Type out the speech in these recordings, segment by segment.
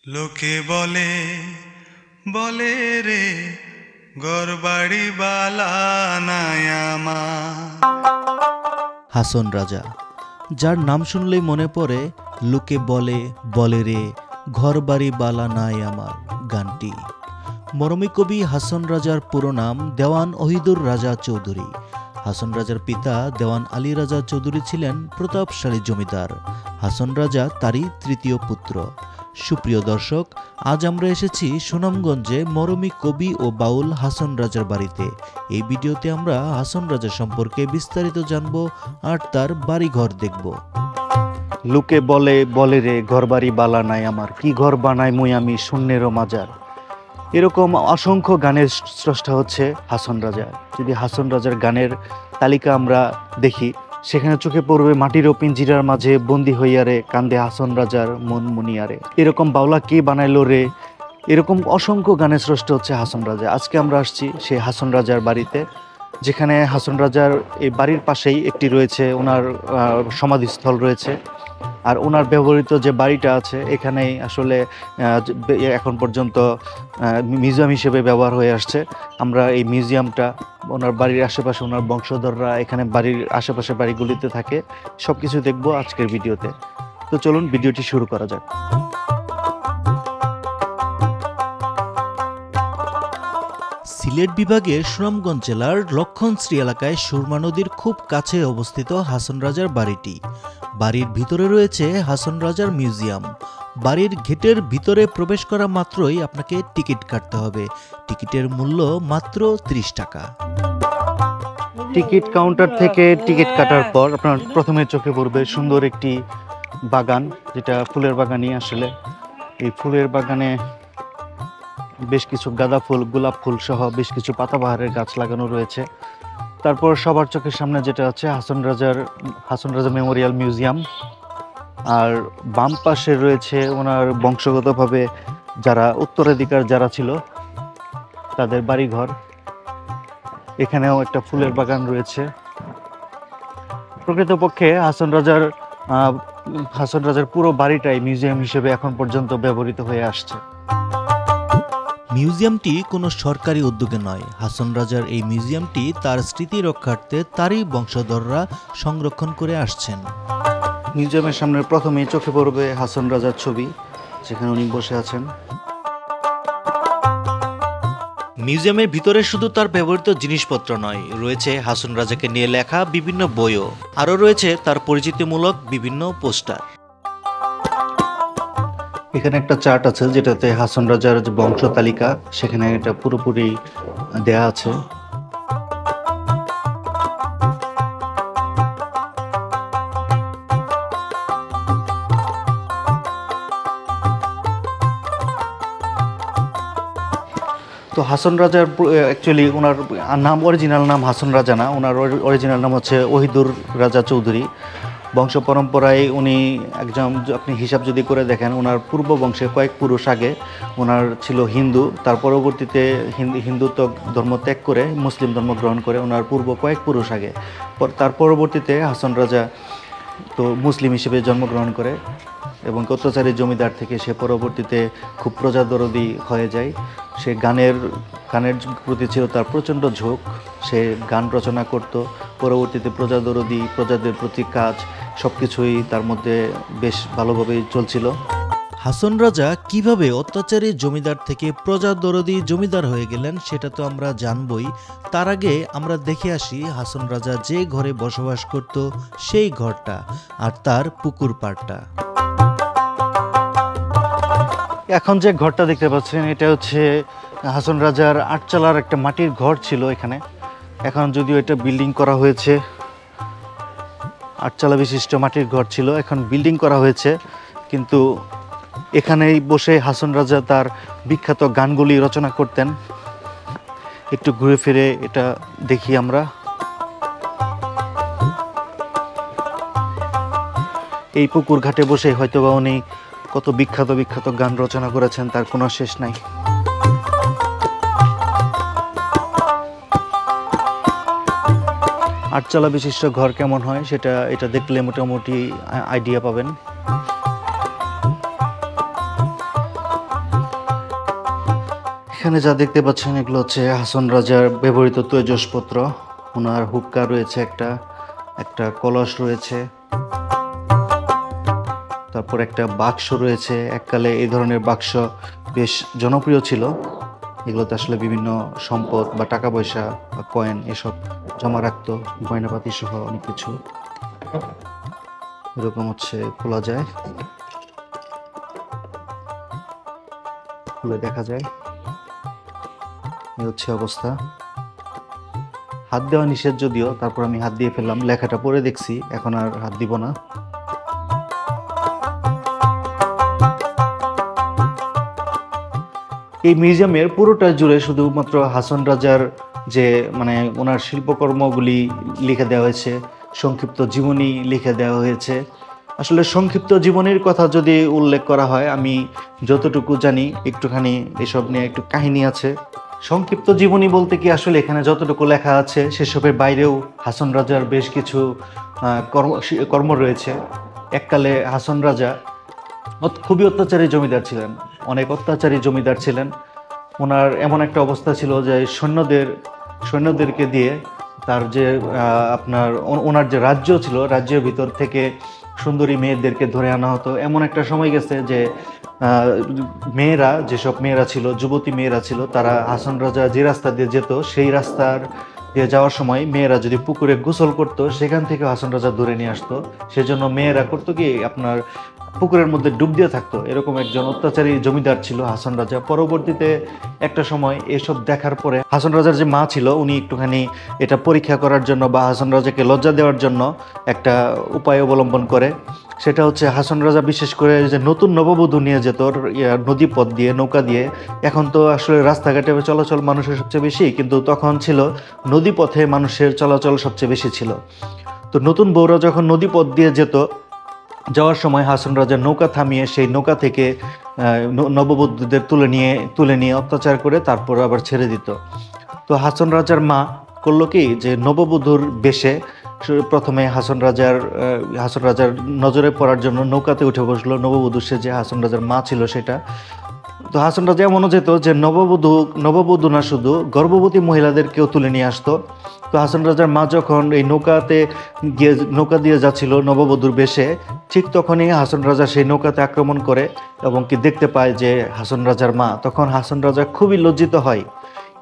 লোকে বলে বলে রে ঘরবাড়ি বালা নাই আমার। হাসন রাজা, যার নাম শুনলেই মনে পড়ে লোকে বলে বলে রে ঘরবাড়ি বালা নাই আমার গানটি। মরমী কবি হাসন রাজার পুরো নাম দেওয়ান ওহিদুর রাজা চৌধুরী। হাসন রাজার পিতা দেওয়ান আলী রাজা চৌধুরী ছিলেন প্রতাপশালী জমিদার। হাসন রাজা তারই তৃতীয় পুত্র। সুপ্রিয় দর্শক, আজ আমরা এসেছি সুনামগঞ্জে মরমী কবি ও বাউল হাসন রাজার বাড়িতে। এই ভিডিওতে আমরা হাসন রাজা সম্পর্কে বিস্তারিত জানব আর তার বাড়িঘর দেখব। লোকে বলে বলে রে ঘরবাড়ি বালা নাই আমার, কি ঘর বানাই মুই আমি শূন্যেরও মাজার। এরকম অসংখ্য গানের স্রষ্টা হচ্ছে হাসন রাজা। যদি হাসন রাজার গানের তালিকা আমরা দেখি, সেখানে চোখে পড়বে মাটিরও পিঞ্জিরার মাঝে বন্দি হইয়ারে কান্দে হাসন রাজার মন মুনিয়ারে। এরকম বাউলা কে বানাইলো রে, এরকম অসংখ্য গানের স্রষ্টা হচ্ছে হাসন রাজা। আজকে আমরা আসছি সেই হাসন রাজার বাড়িতে, যেখানে হাসন রাজার এই বাড়ির পাশেই একটি রয়েছে ওনার সমাধিস্থল রয়েছে। আর ওনার ব্যবহৃত যে বাড়িটা আছে এখানেই আসলে এখন পর্যন্ত মিউজিয়াম হিসেবে ব্যবহার হয়ে আসছে। আমরা এই মিউজিয়ামটা, ওনার বাড়ির আশেপাশে ওনার বংশধররা এখানে বাড়ির আশেপাশে বাড়িগুলিতে থাকে, সব কিছু দেখবো আজকের ভিডিওতে। তো চলুন ভিডিওটি শুরু করা যাক। সিলেট বিভাগের সুনামগঞ্জ জেলার লক্ষণশ্রী এলাকায় সুরমা নদীর খুব কাছে অবস্থিত হাসন রাজার বাড়িটি। বাড়ির ভিতরে রয়েছে হাসন রাজার মিউজিয়াম। বাড়ির গেটের ভিতরে প্রবেশ করা মাত্রই আপনাকে টিকিট কাটতে হবে। টিকিটের মূল্য মাত্র 30 টাকা। টিকিট কাউন্টার থেকে টিকিট কাটার পর আপনার প্রথমে চোখে পড়বে সুন্দর একটি বাগান, যেটা ফুলের বাগানই আসলে। এই ফুলের বাগানে বেশ কিছু গাঁদা ফুল, গোলাপ ফুল সহ বেশ কিছু পাতাবাহারের গাছ লাগানো রয়েছে। তারপর সবার চোখের সামনে যেটা আছে হাসন রাজা মেমোরিয়াল মিউজিয়াম। আর বাম পাশে রয়েছে ওনার বংশগতভাবে যারা উত্তরাধিকার যারা ছিল তাদের বাড়িঘর। এখানেও একটা ফুলের বাগান রয়েছে। প্রকৃতপক্ষে হাসন রাজার পুরো বাড়িটাই মিউজিয়াম হিসেবে এখন পর্যন্ত ব্যবহৃত হয়ে আসছে। মিউজিয়ামটি কোনো সরকারি উদ্যোগে নয়। হাসন রাজার এই মিউজিয়ামটি তার স্মৃতি রক্ষার্থে তারই বংশধররা সংরক্ষণ করে আসছেন। মিউজিয়ামের সামনে প্রথমেই চোখে পড়বে হাসন রাজার ছবি, যেখানে উনি বসে আছেন। মিউজিয়ামের ভিতরে শুধু তার ব্যবহৃত জিনিসপত্র নয়, রয়েছে হাসন রাজাকে নিয়ে লেখা বিভিন্ন বইও। আরও রয়েছে তার পরিচিতিমূলক বিভিন্ন পোস্টার। এখানে একটা চার্ট আছে যেটাতে হাসন রাজার যে বংশ তালিকা, সেখানে এটা পুরোপুরি দেয়া আছে। তো হাসন রাজার অ্যাকচুয়ালি ওনার নাম, অরিজিনাল নাম হাসন রাজা না, ওনার অরিজিনাল নাম হচ্ছে ওহিদুর রাজা চৌধুরী। বংশ পরম্পরায় উনি একজন, আপনি হিসাব যদি করে দেখেন, ওনার পূর্ব বংশে কয়েক পুরুষ আগে ওনার ছিল হিন্দু, তার পরবর্তীতে হিন্দুত্ব ধর্ম ত্যাগ করে মুসলিম ধর্ম গ্রহণ করে ওনার পূর্ব কয়েক পুরুষ আগে। তার পরবর্তীতে হাসন রাজা তো মুসলিম হিসেবে জন্মগ্রহণ করে এবং অত্যাচারী জমিদার থেকে সে পরবর্তীতে খুব প্রজাদরদি হয়ে যায়। সে গানের প্রতি ছিল তার প্রচণ্ড ঝোঁক। সে গান রচনা করত। পরবর্তীতে প্রজাদরদি, প্রজাদের প্রতি কাজ, সব কিছুই তার মধ্যে বেশ ভালোভাবেই চলছিল। হাসন রাজা কিভাবে অত্যাচারী জমিদার থেকে প্রজাদরদি জমিদার হয়ে গেলেন সেটা তো আমরা জানবই। তার আগে আমরা দেখে আসি হাসন রাজা যে ঘরে বসবাস করত সেই ঘরটা আর তার পুকুর পাড়টা। এখন যে ঘরটা দেখতে পাচ্ছেন এটা হচ্ছে হাসন রাজার আটচালার একটা মাটির ঘর ছিল এখানে। এখন যদিও এটা বিল্ডিং করা হয়েছে, আটচালা বিশিষ্ট মাটির ঘর ছিল, এখন বিল্ডিং করা হয়েছে। কিন্তু এখানেই বসে হাসন রাজা তার বিখ্যাত গানগুলি রচনা করতেন। একটু ঘুরে ফিরে এটা দেখি আমরা। এই পুকুর ঘাটে বসে হয়তোবা উনি কত বিখ্যাত গান রচনা করেছেন, তার কোনো শেষ নাই। আটচালা বিশিষ্ট ঘর কেমন হয় এটা দেখলে মোটামুটি আইডিয়া পাবেন। এখানে যা দেখতে পাচ্ছেন এগুলো হচ্ছে হাসন রাজার ব্যবহৃত তৈজসপত্র। ওনার হুক্কা রয়েছে, একটা একটা কলস রয়েছে, তারপর একটা বাক্স রয়েছে। এককালে এই ধরনের বাক্স বেশ জনপ্রিয় ছিল। এগুলোতে আসলে বিভিন্ন সম্পদ বা টাকা পয়সা বা কয়েন এসব জমা রাখতো, গয়নাপাতি সহ অনেক কিছু। এরকম হচ্ছে খোলা যায়, খুলে দেখা যায়। এই হচ্ছে অবস্থা। হাত দেওয়া নিষেধ যদিও, তারপর আমি হাত দিয়ে ফেললাম। লেখাটা পড়ে দেখছি, এখন আর হাত দিব না। এই মিউজিয়ামের পুরোটা জুড়ে শুধুমাত্র হাসন রাজার যে মানে ওনার শিল্পকর্মগুলি লিখে দেওয়া হয়েছে, সংক্ষিপ্ত জীবনী লিখে দেওয়া হয়েছে। আসলে সংক্ষিপ্ত জীবনীর কথা যদি উল্লেখ করা হয়, আমি যতটুকু জানি একটুখানি এসব নিয়ে একটু কাহিনী আছে। সংক্ষিপ্ত জীবনী বলতে কি আসলে এখানে যতটুকু লেখা আছে সেসবের বাইরেও হাসন রাজার বেশ কিছু কর্ম রয়েছে। এককালে হাসন রাজা খুবই অত্যাচারী জমিদার ছিলেন, অনেক অত্যাচারী জমিদার ছিলেন। ওনার এমন একটা অবস্থা ছিল যে সৈন্যদেরকে দিয়ে তার যে ওনার যে রাজ্য ছিল, রাজ্যের ভিতর থেকে সুন্দরী মেয়েদেরকে ধরে আনা হতো। এমন একটা সময় গেছে যে যেসব মেয়েরা ছিল, যুবতী মেয়েরা ছিল, তারা হাসন রাজা যে রাস্তা দিয়ে যেত সেই রাস্তার দিয়ে যাওয়ার সময় মেয়েরা যদি পুকুরে গোসল করতো, সেখান থেকে হাসন রাজা ধরে নিয়ে আসতো। সেজন্য মেয়েরা করতো কি, পুকুরের মধ্যে ডুব দিয়ে থাকতো। এরকম একজন অত্যাচারী জমিদার ছিল হাসন রাজা। পরবর্তীতে একটা সময় এসব দেখার পরে হাসন রাজার যে মা ছিল, উনি একটুখানি এটা পরীক্ষা করার জন্য বা হাসন রাজাকে লজ্জা দেওয়ার জন্য একটা উপায় অবলম্বন করে। সেটা হচ্ছে হাসন রাজা বিশেষ করে যে নতুন নববধূ নিয়ে যেত নদী পথ দিয়ে, নৌকা দিয়ে। এখন তো আসলে রাস্তাঘাটে চলাচল মানুষের সবচেয়ে বেশি, কিন্তু তখন ছিল নদী পথে মানুষের চলাচল সবচেয়ে বেশি ছিল। তো নতুন বউরা যখন নদী পথ দিয়ে যেত, যাওয়ার সময় হাসন রাজা নৌকা থামিয়ে সেই নৌকা থেকে নববধূদের তুলে নিয়ে অত্যাচার করে তারপর আবার ছেড়ে দিত। তো হাসন রাজার মা করলো কি, যে নববধূর বেশে প্রথমে হাসন রাজার নজরে পড়ার জন্য নৌকাতে উঠে বসলো। নববধূ সে যে হাসন রাজার মা ছিল সেটা। তো হাসন রাজা এমনও যেত যে নববধূ না, শুধু গর্ভবতী মহিলাদেরকেও তুলে নিয়ে আসতো। তো হাসন রাজার মা যখন এই নৌকা দিয়ে যাচ্ছিল নববধূর বেশে, ঠিক তখনই হাসন রাজা সেই নৌকাতে আক্রমণ করে এবং কি দেখতে পায় যে হাসন রাজার মা। তখন হাসন রাজা খুবই লজ্জিত হয়,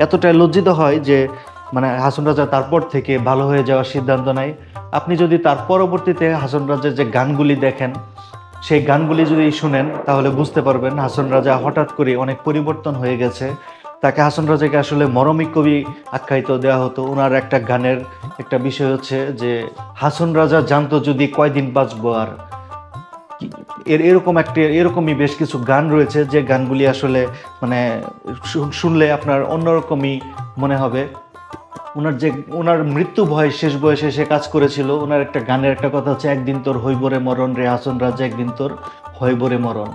এতটাই লজ্জিত হয় যে হাসন রাজা তারপর থেকে ভালো হয়ে যাওয়ার সিদ্ধান্ত নেয়। আপনি যদি তার পরবর্তীতে হাসন রাজার যে গানগুলি দেখেন, সেই গানগুলি যদি শুনেন, তাহলে বুঝতে পারবেন হাসন রাজা হঠাৎ করে অনেক পরিবর্তন হয়ে গেছে। তাকে হাসন রাজাকে আসলে মরমী কবি আখ্যায়িত দেওয়া হতো। ওনার একটা গানের একটা বিষয় হচ্ছে যে হাসন রাজা জানতো যদি কয়দিন বাঁচবো আর। এরকমই বেশ কিছু গান রয়েছে, যে গানগুলি আসলে শুনলে আপনার অন্যরকমই মনে হবে। ওনার মৃত্যু ভয় শেষ বয়সে সে কাজ করেছিল। ওনার একটা গানের একটা কথা হচ্ছে, একদিন তোর হইবরে মরণ রে হাসন রাজা, একদিন তোর হইবরে মরণ।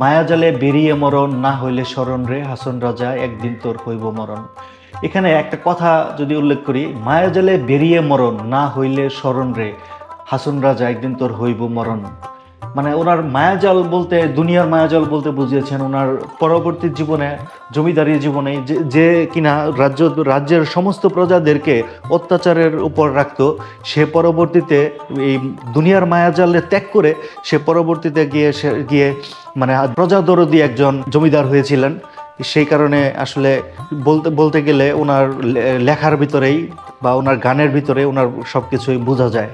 মায়াজালে বেরিয়ে মরণ, না হইলে স্মরণ রে হাসন রাজা, একদিন তোর হইব মরণ। এখানে একটা কথা যদি উল্লেখ করি, মায়াজালে বেরিয়ে মরণ, না হইলে স্মরণ রে হাসন রাজা, একদিন তোর হইব মরণ। ওনার মায়াজাল বলতে, দুনিয়ার মায়াজাল বলতে বুঝিয়েছেন ওনার পরবর্তী জীবনে, জমিদারি জীবনে যে কিনা রাজ্যের সমস্ত প্রজাদেরকে অত্যাচারের উপর রাখতো, সে পরবর্তীতে এই দুনিয়ার মায়াজালে ত্যাগ করে সে পরবর্তীতে গিয়ে প্রজাদরদি একজন জমিদার হয়েছিলেন। সেই কারণে আসলে বলতে গেলে ওনার লেখার ভিতরেই বা ওনার গানের ভিতরে ওনার সব কিছুই বোঝা যায়।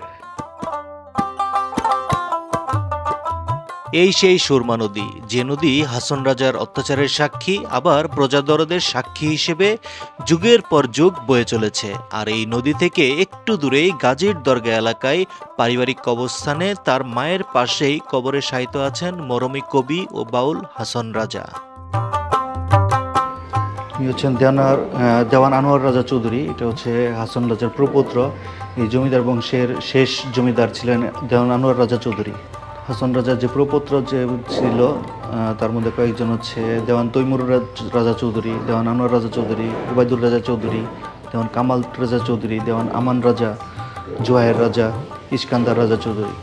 এই সেই সুরমা নদী, যে নদী হাসন রাজার অত্যাচারের সাক্ষী, আবার প্রজাদরদের সাক্ষী হিসেবে যুগের পর যুগ বয়ে চলেছে। আর এই নদী থেকে একটু দূরেই গাজীর দরগা এলাকায় পারিবারিক কবরস্থানে তার মায়ের পাশেই কবরে শায়িত আছেন মরমী কবি ও বাউল হাসন রাজা। হচ্ছেন দেওয়ান আনোয়ার রাজা চৌধুরী। এটা হচ্ছে হাসন রাজার প্রপৌত্র। এই জমিদার বংশের শেষ জমিদার ছিলেন দেওয়ান আনোয়ার রাজা চৌধুরী। হাসন রাজার যে প্রপৌত্র যে ছিল, তার মধ্যে কয়েকজন হচ্ছে দেওয়ান তৈমুর রাজা চৌধুরী, দেওয়ান আনোয়ার রাজা চৌধুরী, উবাইদুর রাজা চৌধুরী, দেওয়ান কামাল রাজা চৌধুরী, দেওয়ান আমান রাজা, জোয়াহের রাজা, ইস্কান্দার রাজা চৌধুরী,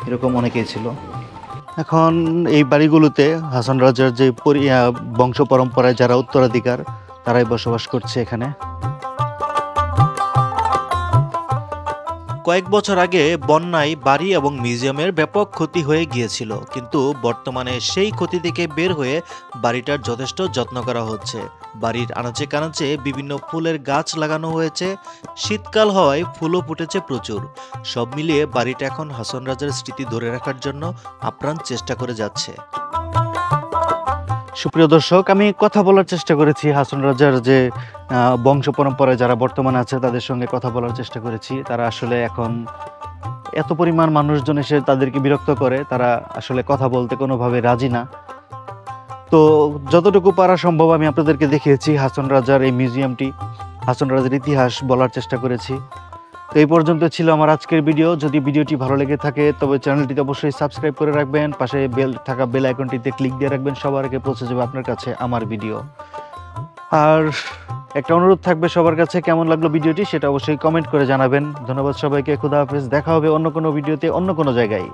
এরকম অনেকেই ছিল। এখন এই বাড়িগুলোতে হাসন রাজার যে বংশ পরম্পরায় যারা উত্তরাধিকার, তারাই বসবাস করছে এখানে। কয়েক বছর আগে বন্যায় বাড়ি এবং মিউজিয়ামের ব্যাপক ক্ষতি হয়ে গিয়েছিল, কিন্তু বর্তমানে সেই ক্ষতি থেকে বের হয়ে বাড়িটার যথেষ্ট যত্ন করা হচ্ছে। বাড়ির আনাচে কানাচে বিভিন্ন ফুলের গাছ লাগানো হয়েছে, শীতকাল হওয়ায় ফুলও ফুটেছে প্রচুর। সব মিলিয়ে বাড়িটা এখন হাসন রাজার স্মৃতি ধরে রাখার জন্য আপ্রাণ চেষ্টা করে যাচ্ছে। সুপ্রিয় দর্শক, আমি কথা বলার চেষ্টা করেছি হাসন রাজার যে বংশ পরম্পরায় যারা বর্তমানে আছে তাদের সঙ্গে কথা বলার চেষ্টা করেছি। তারা আসলে এখন এত পরিমাণ মানুষজন এসে তাদেরকে বিরক্ত করে, তারা আসলে কথা বলতে কোনোভাবে রাজি না। তো যতটুকু পারা সম্ভব আমি আপনাদেরকে দেখিয়েছি হাসন রাজার এই মিউজিয়ামটি, হাসন রাজার ইতিহাস বলার চেষ্টা করেছি। তো এই পর্যন্ত ছিল আমার আজকের ভিডিও। যদি ভিডিওটি ভালো লেগে থাকে তবে চ্যানেলটিতে অবশ্যই সাবস্ক্রাইব করে রাখবেন, পাশে থাকা বেল আইকনটিতে ক্লিক দিয়ে রাখবেন, সবার আগে পৌঁছে যাবে আপনার কাছে আমার ভিডিও। আর একটা অনুরোধ থাকবে সবার কাছে, কেমন লাগলো ভিডিওটি সেটা অবশ্যই কমেন্ট করে জানাবেন। ধন্যবাদ সবাইকে, খুদা হাফেজ। দেখা হবে অন্য কোনো ভিডিওতে অন্য কোনো জায়গায়।